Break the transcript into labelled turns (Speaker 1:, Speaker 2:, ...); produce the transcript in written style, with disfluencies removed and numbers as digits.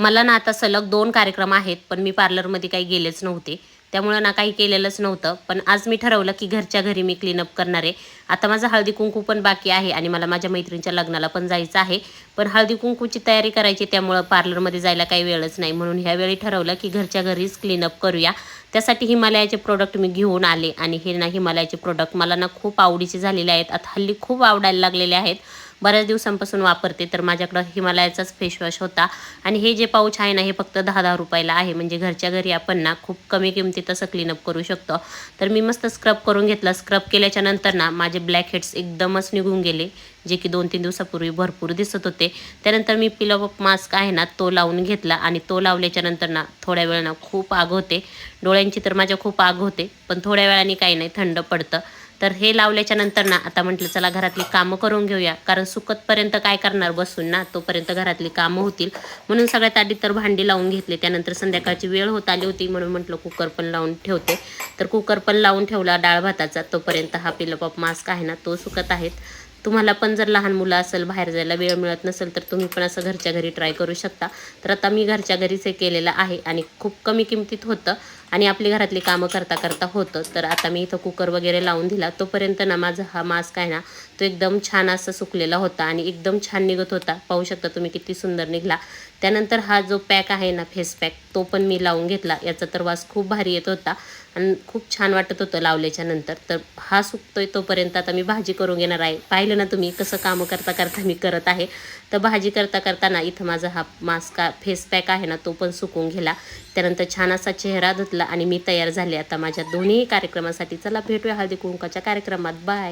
Speaker 1: मला ना आता सलग 2 कार्यक्रम आहेत, पण मी पार्लरमध्ये काही गेलेच नव्हते. त्यामुळं ना काही केलेलंच नव्हतं. पण आज मी ठरवलं की घरच्या घरी मी क्लीनअप करणार आहे. आता माझं हळदी-कुंकू पण बाकी आहे आणि मला माझ्या मैत्रिणीच्या लग्नाला पण जायचं आहे. पण हळदी-कुंकूची तयारी करायची, त्यामुळं पार्लरमध्ये जायला काही वेळच नाही. म्हणून ह्यावेळी ठरवलं की घरच्या घरीच क्लीनअप करूया. त्यासाठी हिमालयाचे प्रोडक्ट मी घेऊन आले आणि हे ना हिमालयाचे प्रोडक्ट मला ना खूप आवडीचे झालेले आहेत. आता हल्ली खूप आवडायला लागलेले आहेत. बऱ्याच दिवसांपासून वापरते. तर माझ्याकडं हिमालयाचाच फेसवॉश होता आणि हे जे पाऊच आहे ना, हे फक्त 10-10 रुपयाला आहे. म्हणजे घरच्या घरी आपण ना खूप कमी किमतीत असं क्लीनअप करू शकतो. तर मी मस्त स्क्रब करून घेतला. स्क्रब केल्याच्या नंतर ना माझे ब्लॅक हेड्स एकदमच निघून गेले, जे की 2-3 दिवसापूर्वी भरपूर दिसत होते. त्यानंतर मी पिलो अप मास्क आहे ना, तो लावून घेतला आणि तो लावल्याच्या नंतर ना थोड्या वेळ ना खूप आग होते. डोळ्यांची तर माझ्या खूप आग होते, पण थोड्या वेळाने काही नाही, थंड पडतं. तर हे लावल्याच्या नंतर ना आता म्हटलं चला घरातली कामं करून घेऊया, कारण सुकतपर्यंत काय करणार बसून ना, तोपर्यंत घरातली कामं होतील. म्हणून सगळ्यात आधी तर भांडी लावून घेतले. त्यानंतर संध्याकाळची वेळ होत आली होती, म्हणून म्हटलं कुकर पण लावून ठेवते. तर कुकर पण लावून ठेवला डाळ भाताचा. तोपर्यंत हा पिलोपॉप मास्क आहे ना, तो सुकत आहेत. तुम्हाला पण जर लहान मुलं असेल, बाहेर जायला वेळ मिळत नसेल, तर तुम्ही पण असं घरच्या घरी ट्राय करू शकता. तर आता मी घरच्या घरीच हे केलेलं आहे आणि खूप कमी किमतीत होतं आणि आपली घरातली कामं करता करता होतं. तर आता मी इथं कुकर वगैरे लावून दिला. तोपर्यंत ना माझा हा मास्क आहे ना, तो एकदम छान असा सुकलेला होता आणि एकदम छान निघत होता. पाहू शकता तुम्ही किती सुंदर निघला. त्यानंतर हा जो पॅक आहे ना, फेस पॅक, तो पण मी लावून घेतला. याचा तर वास खूप भारी येत होता आणि खूप छान वाटत होतं लावल्याच्या नंतर. तर हा सुकतोय तोपर्यंत आता मी भाजी करून घेणार आहे. पाहिलं ना तुम्ही कसं कामं करता करता मी करत आहे. तर भाजी करता करताना इथं माझा हा मास्क फेस पॅक आहे ना, तो पण सुकून गेला. त्यानंतर छान असा चेहरा धुतला आणि मी तयार झाले आता माझ्या दोन्ही कार्यक्रमासाठी. चला भेटूया हळदी कुंकवाच्या कार्यक्रमात. बाय.